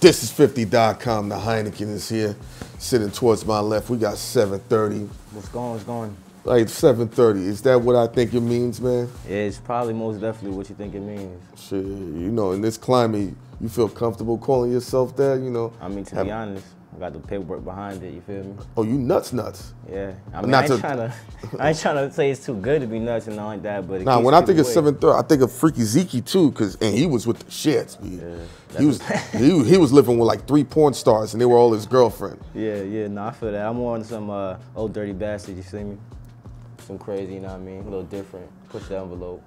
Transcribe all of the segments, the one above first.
This is 50.com. The Heineken is here, sitting towards my left. We got 730. What's going? What's going? Like 730. Is that what I think it means, man? Yeah, it's probably most definitely what you think it means. Shit, you know, in this climate, you feel comfortable calling yourself that, you know? I mean, to be honest, I got the paperwork behind it, you feel me? Oh, you nuts. Yeah. I mean, I ain't trying to say it's too good to be nuts and all like that, but nah, when I think of 730, I think of Freaky Zeke too, and he was with the shits. Yeah, he was living with like 3 porn stars, and they were all his girlfriend. Yeah, no, I feel that. I'm more on some old dirty bastard, you see me? Some crazy, you know what I mean? A little different, push the envelope.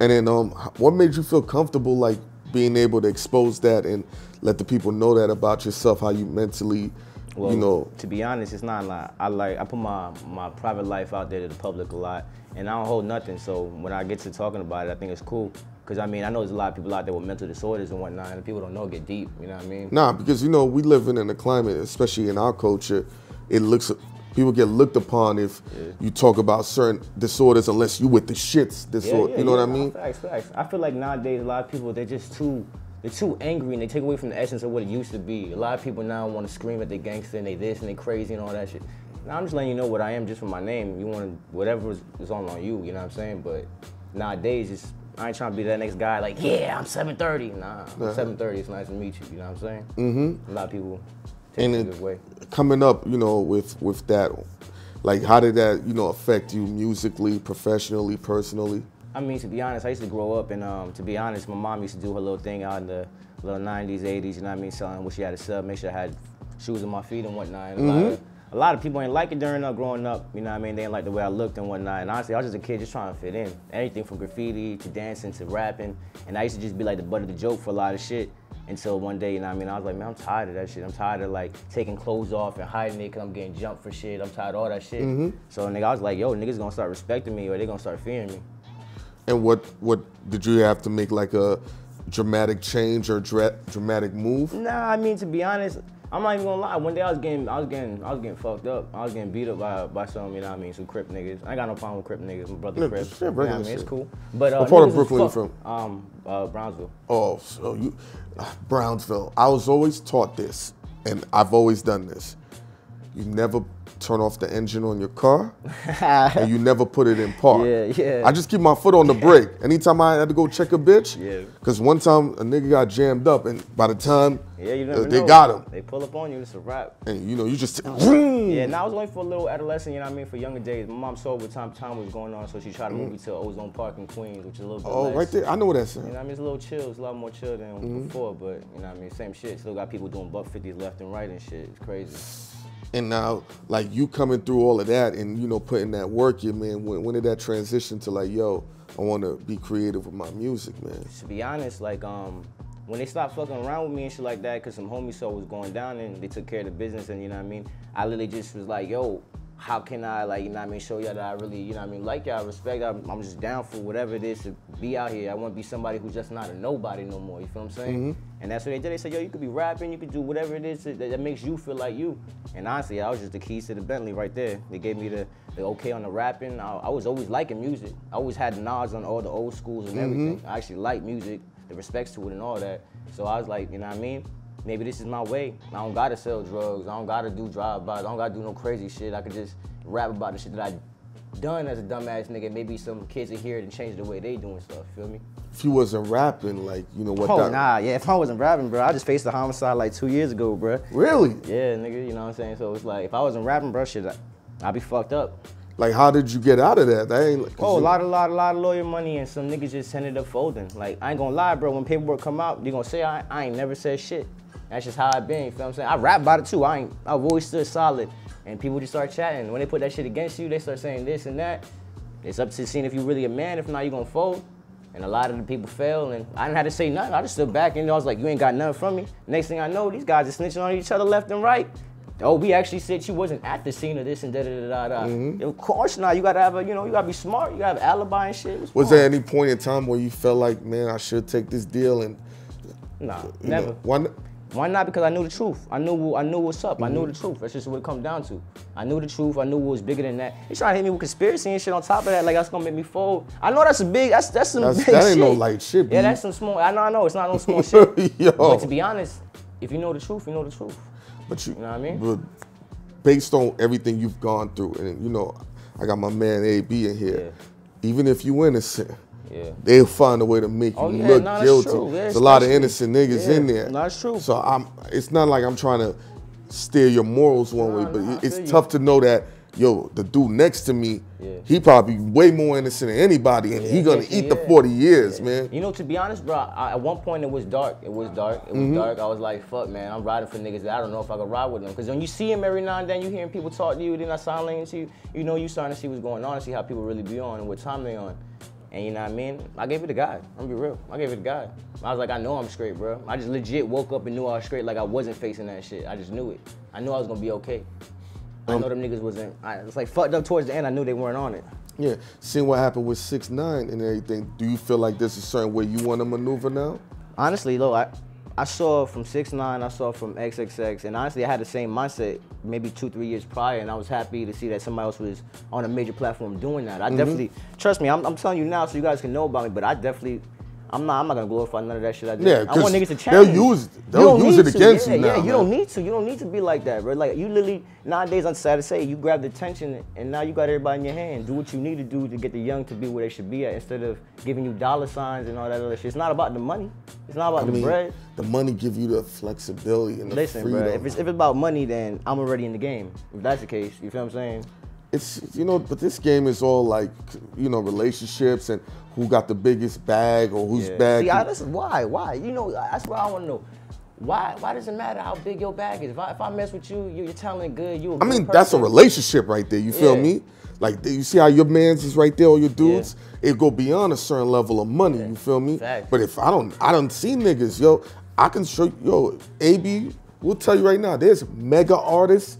And then what made you feel comfortable, like, being able to expose that and let the people know that about yourself, how you mentally, well, you know? To be honest, it's not like, I put my private life out there to the public a lot, and I don't hold nothing, so when I get to talking about it, I think it's cool. Because, I mean, I know there's a lot of people out there with mental disorders and whatnot, and people don't know get deep, you know what I mean? Nah, because, you know, we living in a climate, especially in our culture, people get looked upon if you talk about certain disorders unless you with the shits disorder. You know what I mean? Facts. I feel like nowadays a lot of people, they're too angry and they take away from the essence of what it used to be. A lot of people now want to scream at they gangster and they this and they crazy and all that shit. Now I'm just letting you know what I am just from my name. You want to, whatever is on you, you know what I'm saying? But nowadays, I ain't trying to be that next guy like, yeah, I'm 730. Nah, I'm 730, it's nice to meet you, you know what I'm saying? Mm-hmm. A lot of people take it this way. Coming up, you know, with that, like, how did that, you know, affect you musically, professionally, personally? I mean, to be honest, I used to grow up and to be honest, my mom used to do her little thing out in the little 90s, 80s, you know what I mean, selling what she had to sell, make sure I had shoes on my feet and whatnot. And a lot of people ain't like it during growing up, you know what I mean, they didn't like the way I looked and whatnot. And honestly, I was just a kid just trying to fit in. Anything from graffiti to dancing to rapping. And I used to just be like the butt of the joke for a lot of shit. Until one day, you know what I mean, I was like, man, I'm tired of that shit. I'm tired of like taking clothes off and hiding it because I'm getting jumped for shit. I'm tired of all that shit. So nigga, I was like, yo, niggas gonna start respecting me or they gonna start fearing me. And what did you have to make, like a dramatic change or dramatic move? Nah, I mean, to be honest, I'm not even gonna lie. One day I was getting fucked up. I was getting beat up by some, you know what I mean, some Crip niggas. I ain't got no problem with Crip niggas. My brother Crip. Yeah, you know what I mean, it's cool. But what part of Brooklyn are you from? Brownsville. Oh, so you, Brownsville. I was always taught this, and I've always done this. You never turn off the engine on your car, and you never put it in park. Yeah. I just keep my foot on the brake. Anytime I had to go check a bitch, because one time a nigga got jammed up, and by the time you never they know. got him. They pull up on you, it's a wrap. And you know, you just Yeah, now I was only for a little adolescent, you know what I mean, for younger days. My mom saw what time was going on, so she tried to move me to Ozone Park in Queens, which is a little bit less. Right there, I know what that's saying. You know what I mean, it's a little chill, it's a lot more chill than before, but you know what I mean, same shit. Still got people doing $150s left and right and shit, it's crazy. And now, like, you coming through all of that and, you know, putting that work in, man, when did that transition to, like, yo, I want to be creative with my music, man? To be honest, like, when they stopped fucking around with me and shit like that, because some homies saw what was going down and they took care of the business and, you know what I mean, I literally just was like, yo, how can I, like, you know what I mean, show y'all that I really, you know what I mean, like y'all, respect y'all. I'm just down for whatever it is to be out here. I want to be somebody who's just not a nobody no more, you feel what I'm saying? And that's what they did. They said, yo, you could be rapping, you could do whatever it is that makes you feel like you. And honestly, I was just the keys to the Bentley right there. They gave me the okay on the rapping. I was always liking music. I always had nods on all the old schools and everything. I actually like music, the respects to it and all that. So I was like, you know what I mean? Maybe this is my way. I don't gotta sell drugs. I don't gotta do drive-bys. I don't gotta do no crazy shit. I could just rap about the shit that I done as a dumbass nigga. Maybe some kids will hear it and change the way they doing stuff, feel me? If you wasn't rapping, like, you know what if I wasn't rapping, bro, I just faced a homicide like 2 years ago, bro. Really? Yeah, nigga, you know what I'm saying? So it's like, if I wasn't rapping, bro, shit, I'd be fucked up. Like, how did you get out of that? A lot of lawyer money and some niggas just ended up folding. Like, I ain't gonna lie, bro, when paperwork come out, you gonna say I ain't never said shit. That's just how I been, you feel what I'm saying? I rap about it too, I've always stood solid. And people just start chatting. When they put that shit against you, they start saying this and that. It's up to seeing if you really a man, if not, you gonna fold. And a lot of the people fail, and I didn't have to say nothing. I just stood back and I was like, you ain't got nothing from me. Next thing I know, these guys are snitching on each other left and right. Oh, we actually said you wasn't at the scene of this and da-da-da-da-da. Of course not, you gotta have you gotta be smart, you gotta have alibi and shit. Was there any point in time where you felt like, man, I should take this deal and? Nah, never. Why not? Because I knew the truth. I knew what's up. I knew the truth. That's just what it comes down to. I knew the truth. I knew what was bigger than that. They trying to hit me with conspiracy and shit on top of that, like that's gonna make me fold. I know that's some big shit. That ain't no light shit, yeah, that's some small. I know. It's not no small shit. Yo. But to be honest, if you know the truth, you know the truth. But you know what I mean? But based on everything you've gone through, and you know, I got my man AB in here. Yeah. Even if you innocent, yeah, they'll find a way to make you look guilty. True. Yeah, there's a lot of innocent niggas in there. No, that's true. So it's not like I'm trying to steer your morals one way, but it's tough to know that, yo, the dude next to me, he probably way more innocent than anybody, and he gonna eat the 40 years, man. You know, to be honest, bro, at one point it was dark. It was dark. I was like, fuck, man, I'm riding for niggas that I don't know if I could ride with them. Because when you see him every now and then, you hearing people talk to you, they're not signaling to you, you know you starting to see what's going on and see how people really be on and what time they on. And you know what I mean? I gave it to God. I'm gonna be real. I gave it to God. I was like, I know I'm straight, bro. I just legit woke up and knew I was straight, like I wasn't facing that shit. I just knew it. I knew I was gonna be okay. I know them niggas wasn't. It's like fucked up towards the end. I knew they weren't on it. Yeah, seeing what happened with 6ix9ine and everything, do you feel like there's a certain way you want to maneuver now? Honestly, though, I saw from 6ix9ine, I saw from XXX, and honestly, I had the same mindset maybe 2-3 years prior, and I was happy to see that somebody else was on a major platform doing that. I definitely, trust me, I'm telling you now so you guys can know about me, but I definitely, I'm not gonna glorify none of that shit I did. Yeah, I want niggas to change. They'll use it against you now. Yeah, you don't need to. You don't need to be like that, bro. Like, you literally, nowadays, I'm sad to say, you grab the attention and now you got everybody in your hand. Do what you need to do to get the young to be where they should be at instead of giving you dollar signs and all that other shit. It's not about the money. It's not about the bread. The money give you the flexibility and the freedom. Bro, if it's about money, then I'm already in the game. If that's the case, you feel what I'm saying? It's, you know, but this game is all like, you know, relationships and who got the biggest bag or whose bag. See, listen, why? You know, that's what I want to know. Why does it matter how big your bag is? If I mess with you, you're telling good, you a good person. That's a relationship right there, you feel me? Like, you see how your man's is right there, or your dudes? It go beyond a certain level of money, you feel me? Fact. But if I don't see niggas, yo, I can show you, yo, AB, we'll tell you right now, there's mega artists,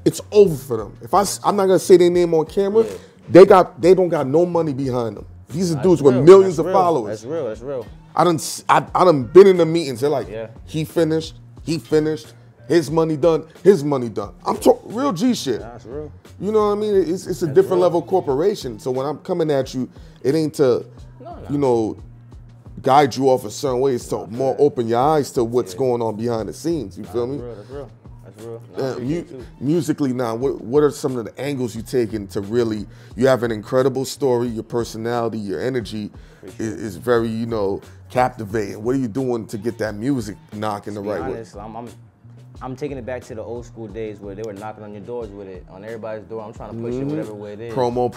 it's over for them. If I'm not gonna say their name on camera, they don't got no money behind them. These are dudes with millions of followers. That's real. I done been in the meetings. They're like, he finished, his money done. I'm talking real G shit. That's real. You know what I mean? It's a different level corporation. So when I'm coming at you, it ain't to, you know, guide you off a certain way. It's to more open your eyes to what's going on behind the scenes. You feel me? That's real. Musically now, what are some of the angles you taking to really, you have an incredible story, your personality, your energy is very, you know, captivating. What are you doing to get that music knocking the right way? I'm taking it back to the old school days where they were knocking on your doors with it, on everybody's door. I'm trying to push it whatever way it is. Promo.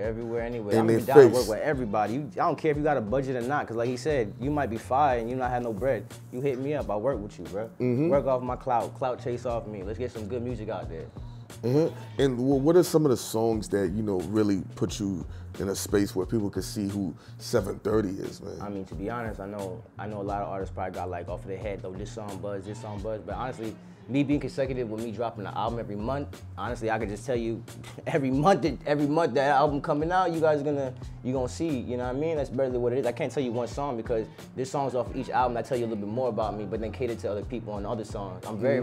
Everywhere, anywhere. I'm down to work with everybody. I don't care if you got a budget or not, because like he said, you might be fired and you not have no bread. You hit me up, I work with you, bro. Work off my clout chase off me. Let's get some good music out there. And what are some of the songs that, you know, really put you in a space where people can see who 730 is, man? I mean, to be honest, I know a lot of artists probably got like off of their head, though, this song buzz, but honestly, me being consecutive with me dropping an album every month, honestly, I could just tell you every month that album coming out, you guys you gonna see, you know what I mean? That's better than what it is. I can't tell you one song because there's songs off each album that tell you a little bit more about me, but then cater to other people on other songs. I'm very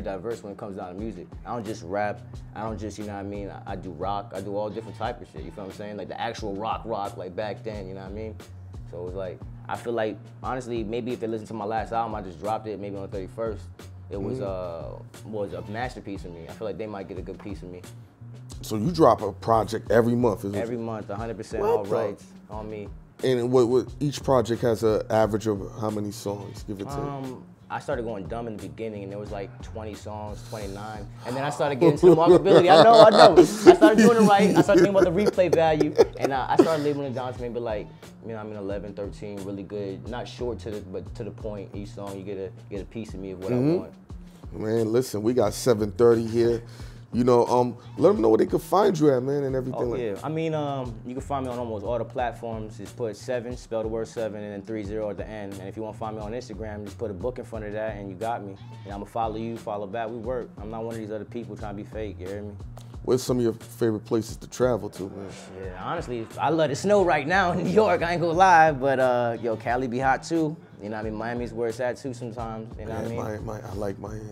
diverse when it comes down to music. I don't just rap. I don't just, you know what I mean? I do rock. I do all different type of shit. You feel what I'm saying? Like the actual rock, like back then. You know what I mean? So it's like I feel like honestly, maybe if they listen to my last album, I just dropped it maybe on the 31st. It was a masterpiece of me. I feel like they might get a good piece of me. So you drop a project every month, isn't it? Every month, 100% all rights on me. And what each project has an average of how many songs, give or take? I started going dumb in the beginning, and there was like 20 songs, 29, and then I started getting to the marketability. I know. I started doing it right. I started thinking about the replay value, and I started labeling it down to maybe like, you know, I mean, 11, 13, really good, not short but to the point. Each song, you get a piece of me of what I want. Man, listen, we got 730 here. You know, let them know where they can find you at, man, and everything. I mean, you can find me on almost all the platforms. Just put 7, spell the word 7, and then 30 at the end. And if you want to find me on Instagram, just put a book in front of that, and you got me. And I'm gonna follow you, follow back. We work. I'm not one of these other people trying to be fake. You hear me? where's some of your favorite places to travel to, man? Yeah, honestly, I love the snow right now in New York. I ain't gonna lie, but yo, Cali be hot too. You know what I mean? Miami's where it's at too sometimes. You know what I mean? I like Miami.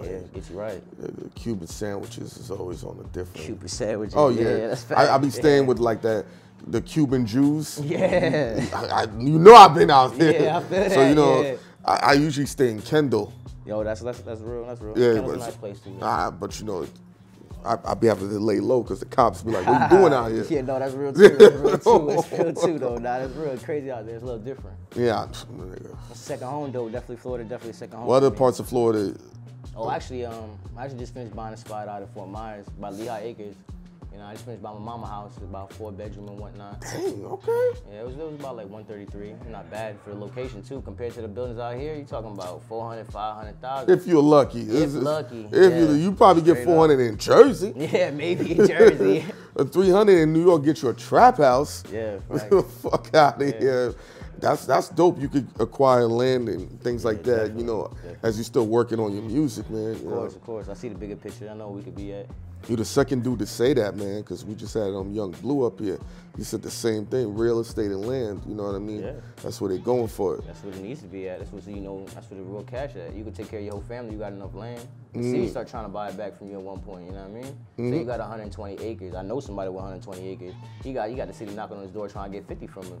Yeah, get you right. The Cuban sandwiches is always on a different. Cuban sandwiches. Oh yeah, that's fact. I be staying with like that. The Cuban Jews. Yeah. You know I've been out there. Yeah, I feel that. So you know, yeah. I usually stay in Kendall. Yo, that's real. That's real. Yeah, Kendall's a nice place too. But you know, I be having to lay low because the cops be like, "What you doing out here?" Yeah, no, that's real too. That's real too. It's real too, though. Nah, that's real crazy out there. It's a little different. Yeah. Second home though, definitely Florida, definitely second home. What other parts of Florida? Oh, actually, I actually just finished buying a spot out of Fort Myers by Lehigh Acres. You know, I just finished buying my mama house. It's about 4-bedroom and whatnot. Dang, okay. Yeah, it was about like 133. Not bad for the location too. Compared to the buildings out here, you're talking about 400, 500,000. If you're lucky. If lucky. If you probably get 400 in Jersey. Yeah, maybe in Jersey. 300 in New York get you a trap house. Yeah, right. Fuck out of here. That's dope. You could acquire land and things like that, you know, as you're still working on your music, man. Of course. I see the bigger picture. I know we could be at. You're the second dude to say that, man, because we just had Young Blue up here. He said the same thing, real estate and land, you know what I mean? Yeah. That's where they're going for it. That's what it needs to be at. That's what, you know, that's where the real cash at. You can take care of your whole family, you got enough land. The city start trying to buy it back from you at one point, you know what I mean? So you got 120 acres. I know somebody with 120 acres. You got the city knocking on his door trying to get 50 from him.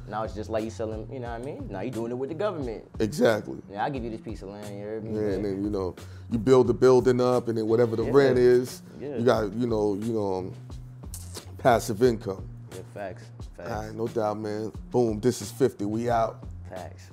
Now it's just like you selling, you know what I mean? Now you doing it with the government. Exactly. Yeah, I'll give you this piece of land, you heard me? Yeah, and then, you know, you build the building up, and then whatever the rent is, you got, you know, passive income. Yeah, facts. All right, no doubt, man. Boom, this is 50. We out. Facts.